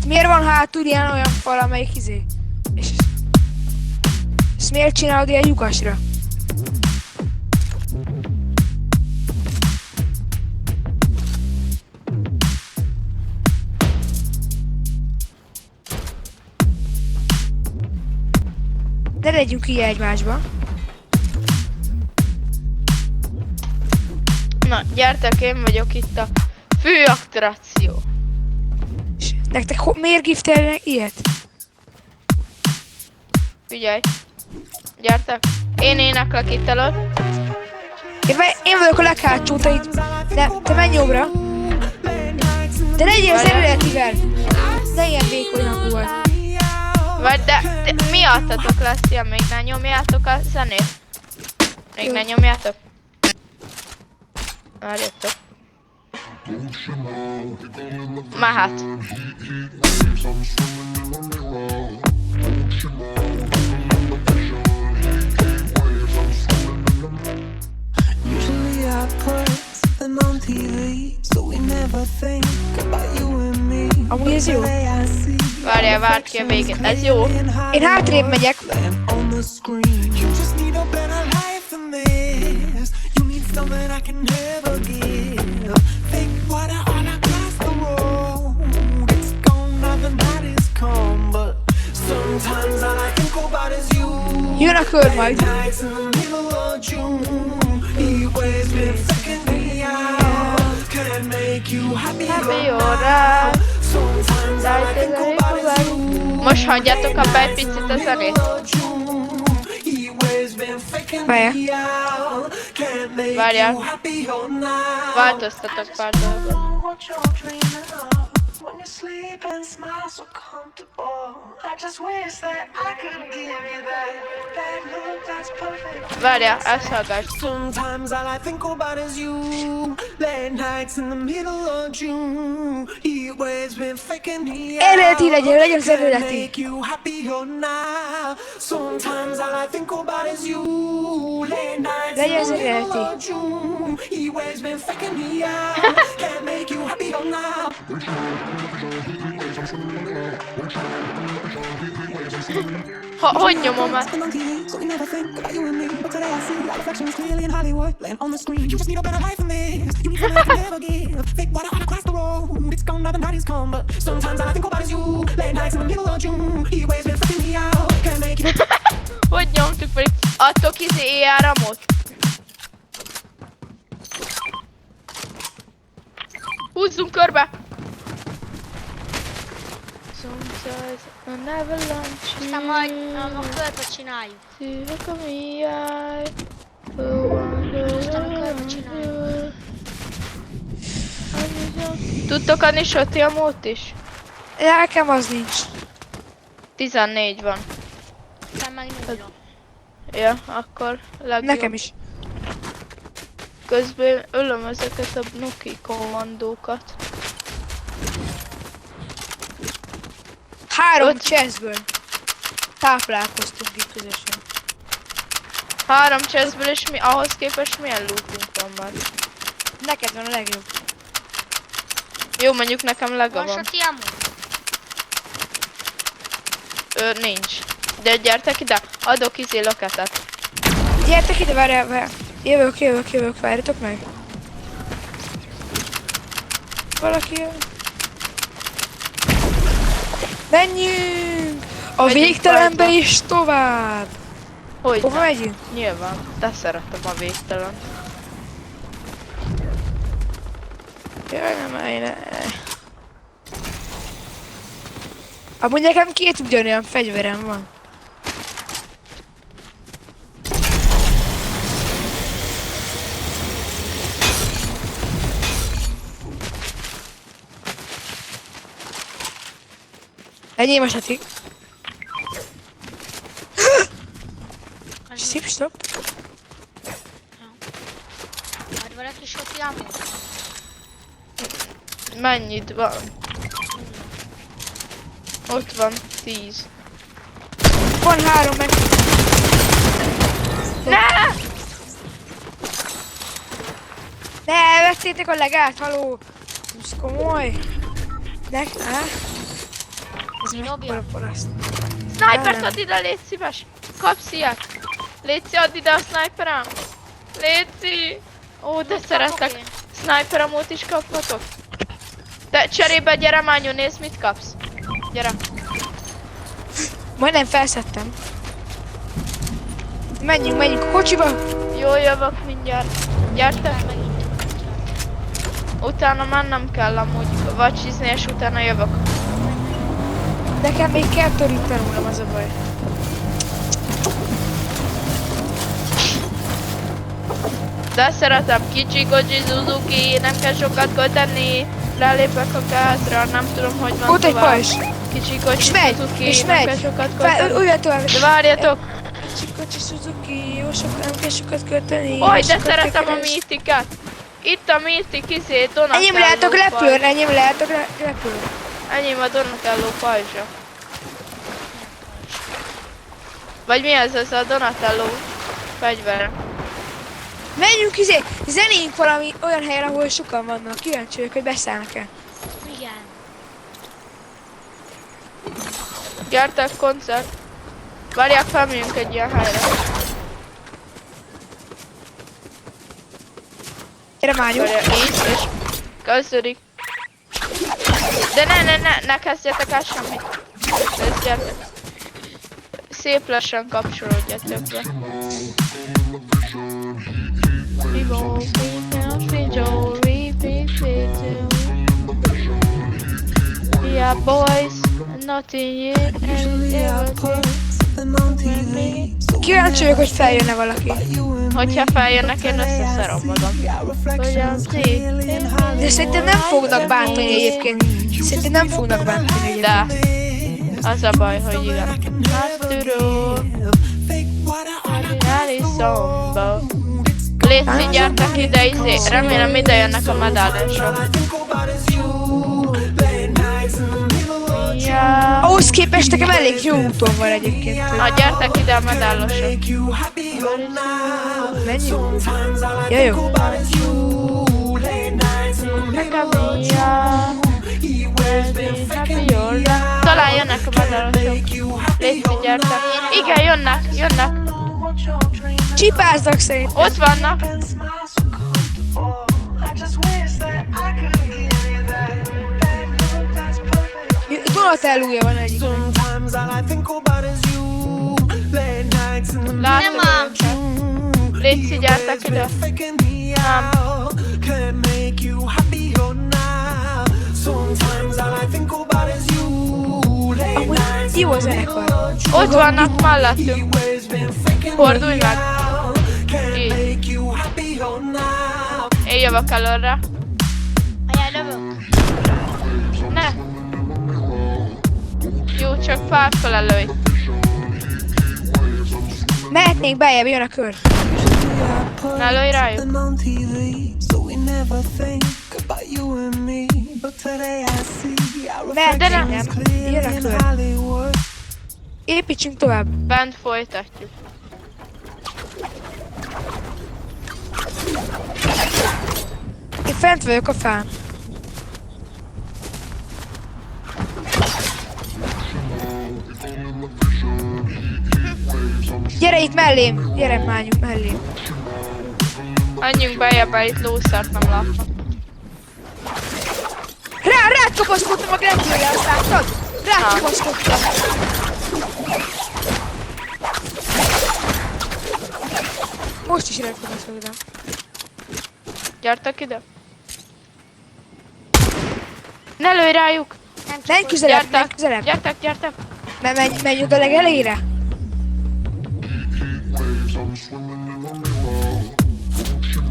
Miért van hátul ilyen olyan fal, amelyik És ezt miért csinálod ilyen lyukasra? Ne legyünk így egymásba. Na, gyertek, én vagyok itt a fő attrakció. És nektek miért giftelnek ilyet? Figyelj. Gyertek. Én éneklek itt előtt. Én vagyok a leghátsó, te menj jobbra. De legyél az eredetivel. Ne ilyen vékony hangú vagy. Vagy de miattatok lesz ilyen, még ne nyomjátok a zenét. Még ne nyomjátok. Várjatok. Mehet. Usually I put them on TV, so we never think about you and me. Amúgy ez jó. Várjál, várd ki a végét. Ez jó. Én hátrébb megyek. On the screen, you just need a better life than this. You need something I can never give. Fake water all across the road. It's gone, nothing that is come, but sometimes all I think about is you. Jön a kör majd. Nights in the middle of June. He always been faking me out. Can't make you happy or not. Sometimes all I think about is you. Most hagyjátok abba egy picit a zenét. Várjál. Változtatok pár dolgot. Várjál, ezt hallgass. Sometimes all I think about is you. Late nights in the middle of June. He always been faking me out. Eredeti legyen az eredeti. Make you happy or not. Sometimes all I think about is you. Late nights Legyen az in the middle eredeti. of June. He always been faking me out. Can't make you happy or not. Hogy nyomom ezt? So we never think about you and me, but today I see our reflections clearly in Hollywood, laying on the screen. You just need a better life than this. You need something I can never give. Fake water all across the road. It's gone, nothing that is come, but sometimes all I think about is you. Late nights in the middle of June. He always been freaking me out. Can't make it. Hogy nyomtuk pedig? Adtok áramot? Húzzunk körbe! Aztán majd a körbe csináljuk. Aztán a körbe csináljuk. Tudtok adni sötéamót is? Nekem az nincs. 14 van. Aztán meg nulla. Ja, akkor legjobb. Nekem is. Közben ölöm ezeket a Nuki kommandókat. 3 chestből táplálkoztunk itt közösen. 3 chestből és ahhoz képest milyen lootunk van már? Neked van a legjobb. Jó, mondjuk nekem lega Van van. soti ammo? Nincs. De gyertek ide, adok löketet. Gyertek ide, várjál. Jövök, várjatok meg. Valaki jön. Menjünk! A Megyünk végtelenbe fájtba. és tovább! Hogy Hova nem? megyünk? Nyilván, te szeretem a végtelen. Jaj, nem állj le. Amúgy nekem 2 ugyanolyan fegyverem van. Enyém a satik. Szép stop. Majd valaki soti ammo? Mennyit van? Ott van 10. Van 3 meg. Ne! Ne, vettétek a legát, haló! Ez komoly. Ne, Ez Kidobja? mekkora paraszt. Snipert Nem. add ide, légy szíves! Kapsz ilyet! Léci, add ide a sniperem! Léci! Ó, de szeretek! kapok én. Sniper amót is kaphatok? Te cserébe gyere, Mányu, nézd mit kapsz! Gyere! Majdnem felszedtem. Menjünk a kocsiba. Jó, jövök mindjárt. Gyertek! Megint. Utána mennem kell amúgy vacsizni, és utána jövök. Nekem még kell törítenem, az a baj. De szeretem kicsi kocsi Suzuki, nem kell sokat költeni. Lelépek a gázra, nem tudom, hogy van Ott egy tovább. pajzs. Kicsi kocsi És megy, Suzuki, és nem megy. kell sokat költeni. Olyan tovább. De várjatok! Kicsi Suzuki, jó sok, nem kell sokat költeni. Oj, de sokat kell szeretem a keresni. mítiket! Itt a mítik izé, Donatello Enyém lehetok pajzs. repülni, enyém lehetok repülni. Enyém a Donatello pajzsa. Vagy mi ez a Donatello fegyvere? Menjünk zenéljünk valami olyan helyre, ahol sokan vannak. Kíváncsi vagyok, hogy beszállnak-e. Igen. Gyertek, koncert! Várják, felmegyünk egy ilyen helyre. Gyere Mányu. Várják, így, és kezdődik. De ne kezdjetek el semmit. Kezdjetek. Szép lassan kapcsolódjatok be. Yeah, boys, nothing yet, and everything. Kíváncsi vagyok, hogy feljönne valaki. Hogyha feljönnek, én összeszarom magam. Hogyan szép. De szerintem nem fognak bántani egyébként. Szerintem nem fognak bántani egyébként. De az a baj, hogy igen. Hát tudom, Ordinary szomba. Léci, gyertek ide, izé. Remélem ide jönnek a medálások. Ja. Ahhoz képest nekem elég jó úton van egyébként. Na, gyertek ide a medálosok. Menjünk. Ja, jó. Talán jönnek a medálosok. Léci, gyertek. Igen, jönnek. Csipáznak szerintem. Ott vannak. Donatello-ja van egyik. Látom Nem ám. őket. Léci, gyertek ide. Nem. Amúgy jó a zenekar. Ott vannak mellettünk. Fordulj meg. Így. Én jövök előre. Ajaj, lövök. Ne. Jó, csak párfele lőj. Mehetnénk beljebb, jön a kör. Ne lőj rájuk. Mehetnénk, nem? Jön a kör. Építsünk tovább. Bent folytatjuk. Én fent vagyok a fán. Gyere itt mellém! Gyere Mányu, mellém. Menjünk beljebb, mert itt lószert nem látom. Rád kapaszkodtam a grepülre, azt láttad? Rád Na. kapaszkodtam. Most is rád kapaszkodtam. Gyertek ide. Ne lőj rájuk! Menj közelebb, menj Gyertek! közelebb. Gyertek! Menj oda legelére.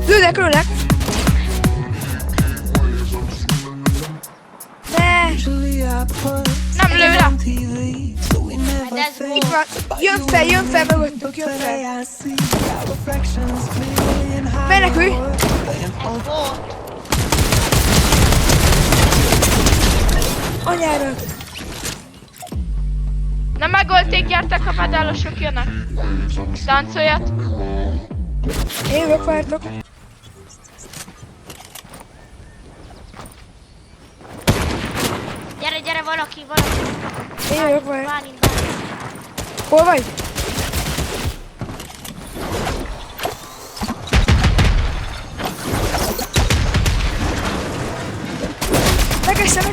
Lőnek! Ne! Nem lő rá! Hát ez Itt volt. van! Jön fel mögöttünk, jön fel! Menekülj! Ez volt. Anyára! Na megölték, gyertek, a medálosok jönnek. Táncoljat! Én jövök, vártok! Gyere, valaki. Én jövök majd. Bálint. Hol vagy? Megestem,